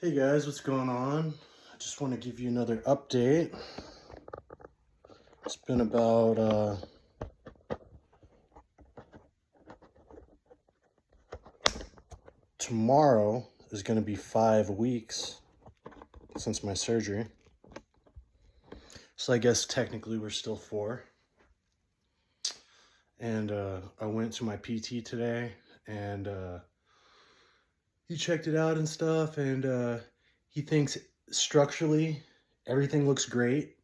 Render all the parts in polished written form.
Hey guys, what's going on? I just want to give you another update. It's been about tomorrow is going to be 5 weeks since my surgery. So I guess technically we're still 4. And I went to my PT today and he checked it out and stuff, and he thinks structurally everything looks great.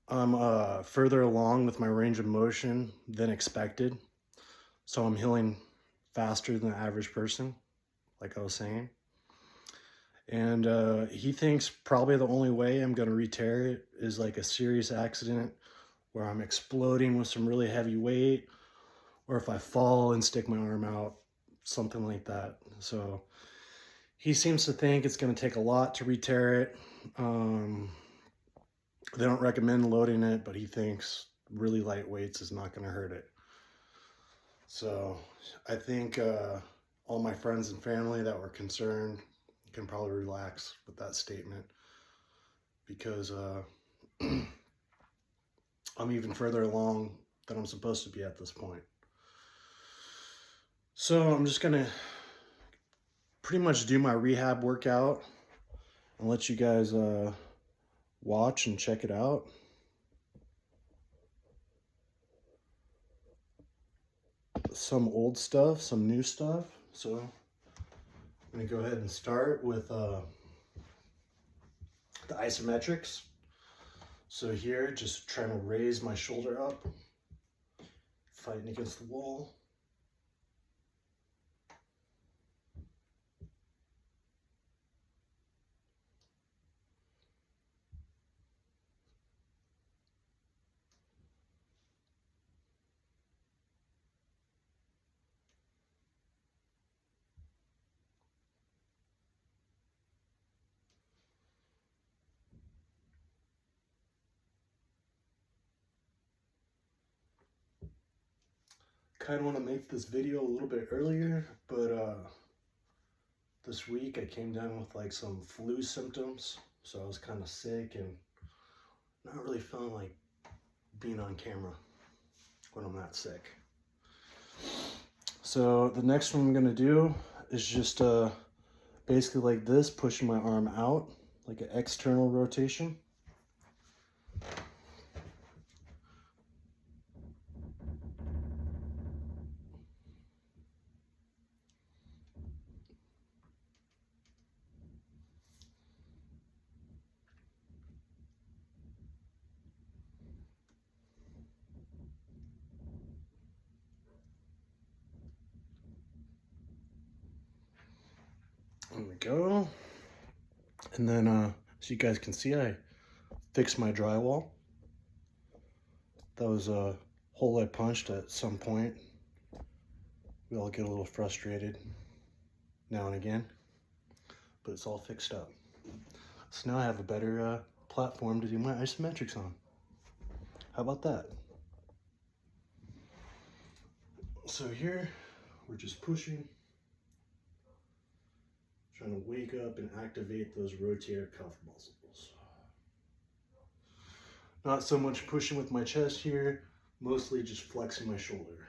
I'm further along with my range of motion than expected. So I'm healing faster than the average person, like I was saying. And he thinks probably the only way I'm going to re-tear it is like a serious accident where I'm exploding with some really heavy weight, or if I fall and stick my arm out, something like that. So he seems to think it's going to take a lot to re-tear it. They don't recommend loading it, but he thinks really light weights is not going to hurt it. So I think all my friends and family that were concerned can probably relax with that statement, because I'm even further along than I'm supposed to be at this point. So I'm just gonna pretty much do my rehab workout and let you guys watch and check it out. Some old stuff, some new stuff. So I'm gonna go ahead and start with the isometrics. So here, just trying to raise my shoulder up, fighting against the wall. Kind of want to make this video a little bit earlier, but this week I came down with like some flu symptoms, so I was kind of sick and not really feeling like being on camera when I'm that sick. So the next one I'm gonna do is just basically like this, pushing my arm out, like an external rotation. There we go. And then, so you guys can see, I fixed my drywall. That was a hole I punched at some point. We all get a little frustrated now and again, but it's all fixed up. So now I have a better platform to do my isometrics on. How about that? So here, we're just pushing, trying to wake up and activate those rotator cuff muscles. Not so much pushing with my chest here, mostly just flexing my shoulder.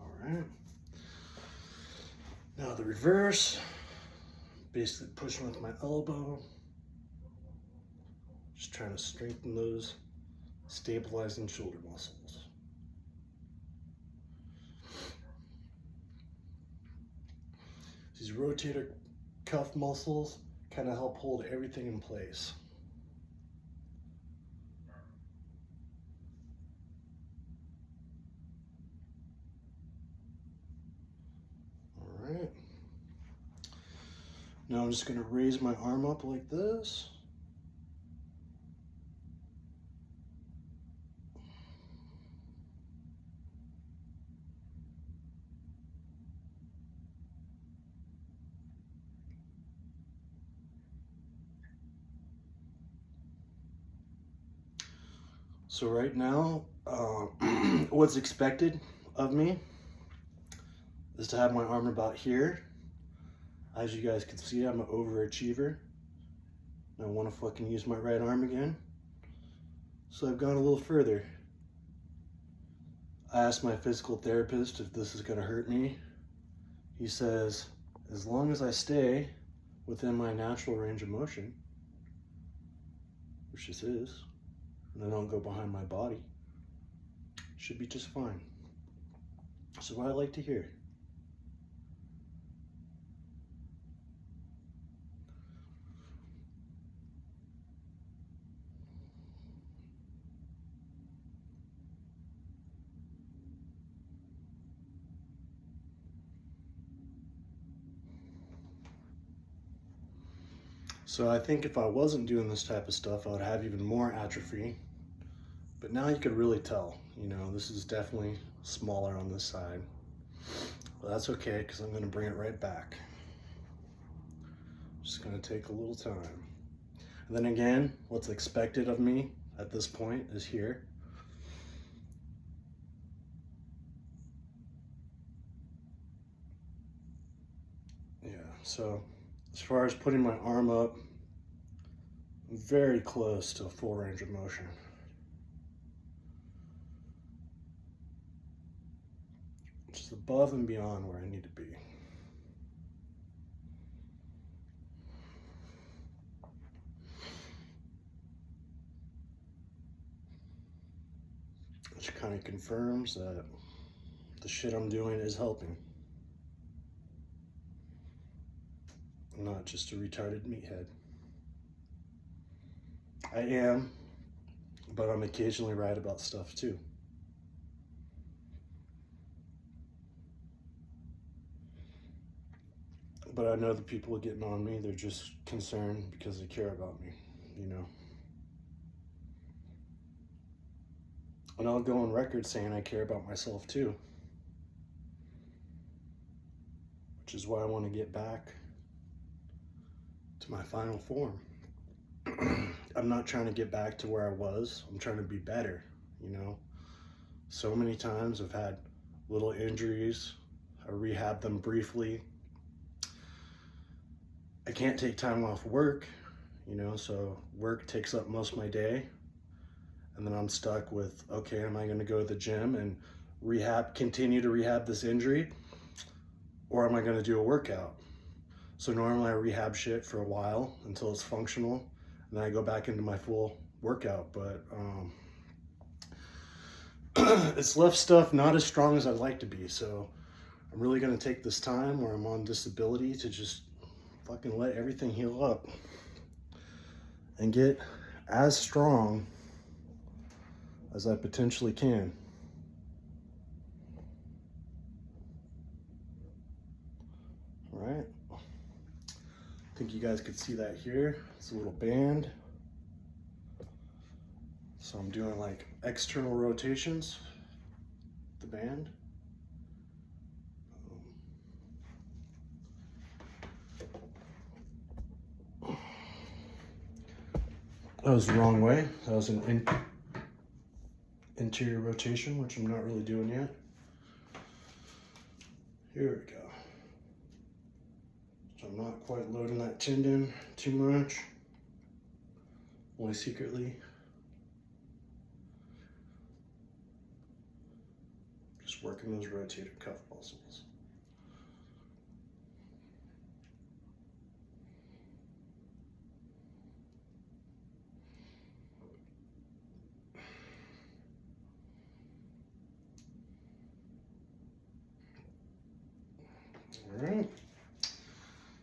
All right. Now the reverse, basically pushing with my elbow, just trying to strengthen those stabilizing shoulder muscles. These rotator cuff muscles kind of help hold everything in place. All right. Now I'm just going to raise my arm up like this. So right now, what's expected of me is to have my arm about here. As you guys can see, I'm an overachiever. I want to fucking use my right arm again. So I've gone a little further. I asked my physical therapist if this is going to hurt me. He says, as long as I stay within my natural range of motion, which this is, and I don't go behind my body, should be just fine. So what I like to hear. So I think if I wasn't doing this type of stuff, I would have even more atrophy. But now you could really tell, you know, this is definitely smaller on this side. But that's okay, because I'm going to bring it right back. Just going to take a little time. And then again, what's expected of me at this point is here. Yeah, so as far as putting my arm up, I'm very close to a full range of motion. Just above and beyond where I need to be. Which kind of confirms that the shit I'm doing is helping. I'm not just a retarded meathead. I am, but I'm occasionally right about stuff too. But I know the people getting on me, they're just concerned because they care about me, you know. And I'll go on record saying I care about myself too. Which is why I want to get back to my final form. I'm not trying to get back to where I was. I'm trying to be better, you know. So many times I've had little injuries. I rehab them briefly. I can't take time off work, you know, so work takes up most of my day. And then I'm stuck with, okay, am I going to go to the gym and continue to rehab this injury? Or am I going to do a workout? So normally I rehab shit for a while until it's functional. And then I go back into my full workout. But it's left stuff not as strong as I'd like to be. So I'm really going to take this time where I'm on disability to just fucking let everything heal up and get as strong as I potentially can. All right. I think you guys could see that here. It's a little band. So I'm doing like external rotations, the band. That was the wrong way. That was an interior rotation, which I'm not really doing yet. Here we go. So I'm not quite loading that tendon too much. Only secretly. Just working those rotator cuff muscles. All right.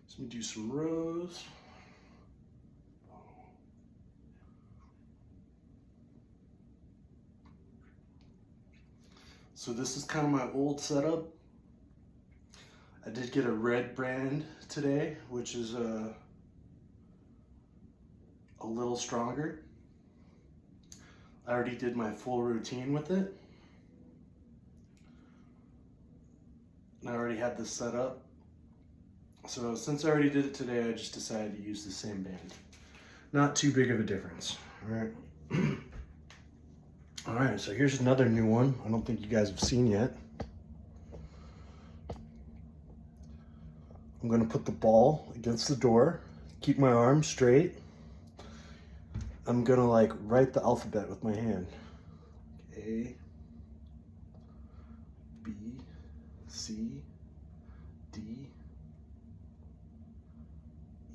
So let me do some rows. So this is kind of my old setup. I did get a red brand today, which is a little stronger. I already did my full routine with it. And I already had this set up. So since I already did it today, I just decided to use the same band. Not too big of a difference, all right? All right, so here's another new one I don't think you guys have seen yet. I'm gonna put the ball against the door, keep my arm straight. I'm gonna like write the alphabet with my hand. A, B, C, D,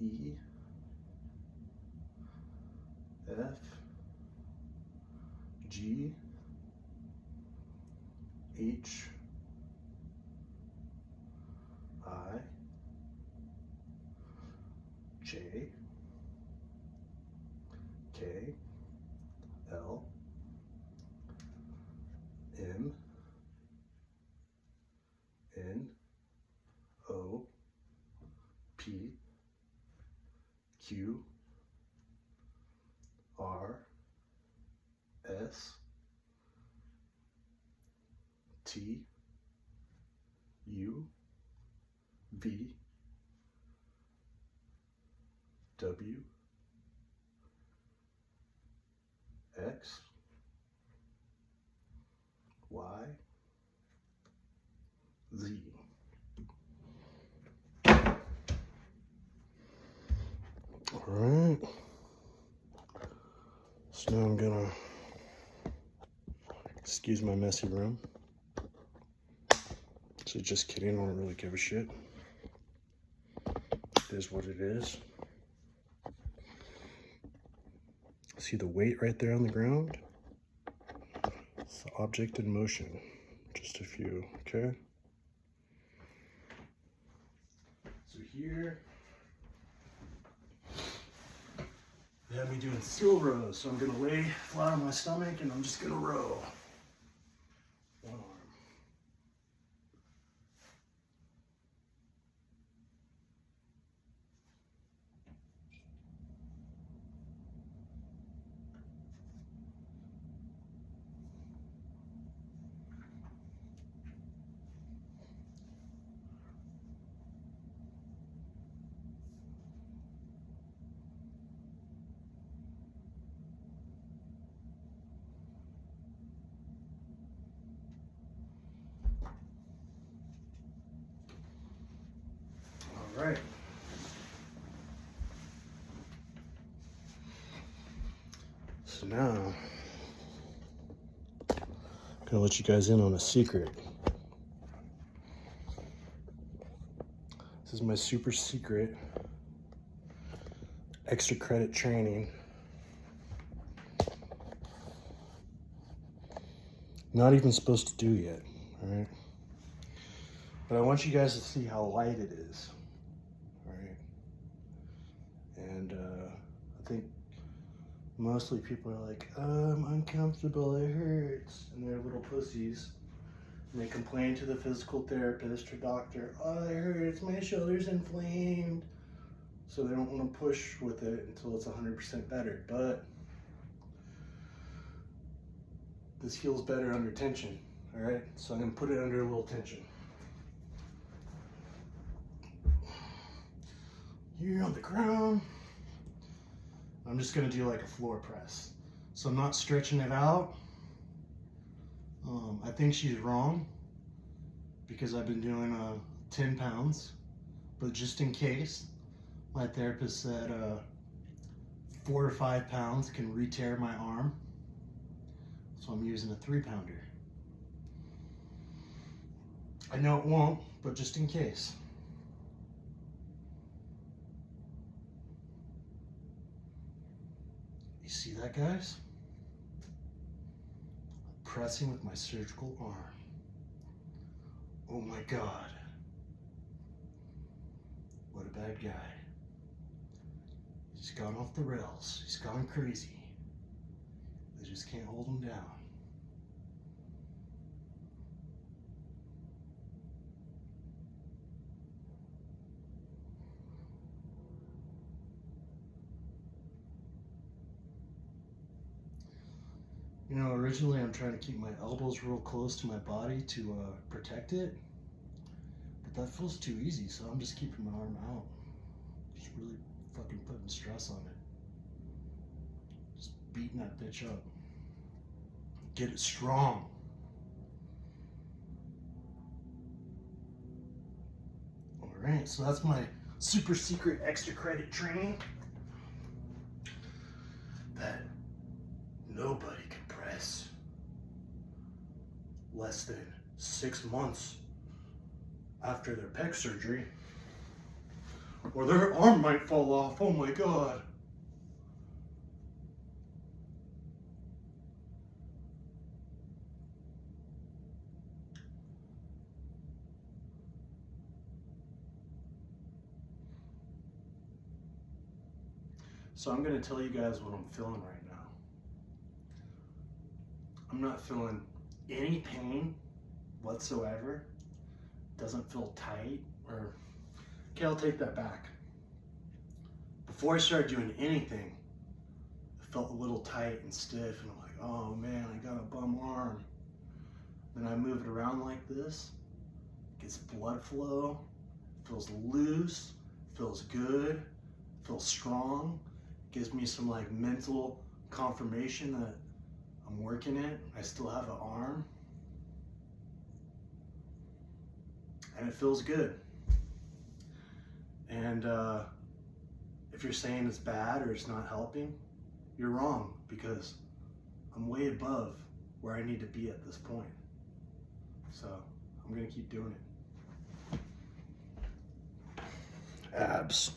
E, F, G, H, I, J, K, L, M, N, O, P, Q, R, S, T, U, V, W, X, Y, Z. All right. So now I'm gonna, excuse my messy room. So just kidding, I don't really give a shit. It is what it is. See the weight right there on the ground? It's the object in motion. Just a few, okay? So here, they have me doing seal rows. So I'm gonna lay flat on my stomach and I'm just gonna row. One arm. All right. So now, I'm gonna let you guys in on a secret. This is my super secret extra credit training. Not even supposed to do yet, all right? But I want you guys to see how light it is, all right? And I think mostly people are like, I'm uncomfortable, it hurts. And they're little pussies. And they complain to the physical therapist or doctor, oh, it hurts, my shoulder's inflamed. So they don't want to push with it until it's 100% better. But this heals better under tension, all right? So I'm gonna put it under a little tension. Here on the ground, I'm just gonna do like a floor press. So I'm not stretching it out. I think she's wrong because I've been doing 10 pounds, but just in case, my therapist said 4 or 5 pounds can re-tear my arm. So I'm using a 3-pounder. I know it won't, but just in case. You see that, guys? Pressing with my surgical arm. Oh my God. What a bad guy. He's gone off the rails. He's gone crazy. They just can't hold him down. You know, originally I'm trying to keep my elbows real close to my body to protect it, but that feels too easy, so I'm just keeping my arm out. Just really fucking putting stress on it. Just beating that bitch up. Get it strong. All right, so that's my super secret extra credit training that nobody can press less than 6 months after their pec surgery, or their arm might fall off. Oh my God. So I'm going to tell you guys what I'm feeling right now. I'm not feeling any pain whatsoever. Doesn't feel tight or, okay, I'll take that back. Before I started doing anything, I felt a little tight and stiff, and I'm like, oh man, I got a bum arm. Then I move it around like this, gets blood flow, feels loose, feels good, feels strong, gives me some like mental confirmation that I'm working it. I still have an arm, and it feels good. And if you're saying it's bad or it's not helping, you're wrong, because I'm way above where I need to be at this point. So I'm gonna keep doing it. Abs.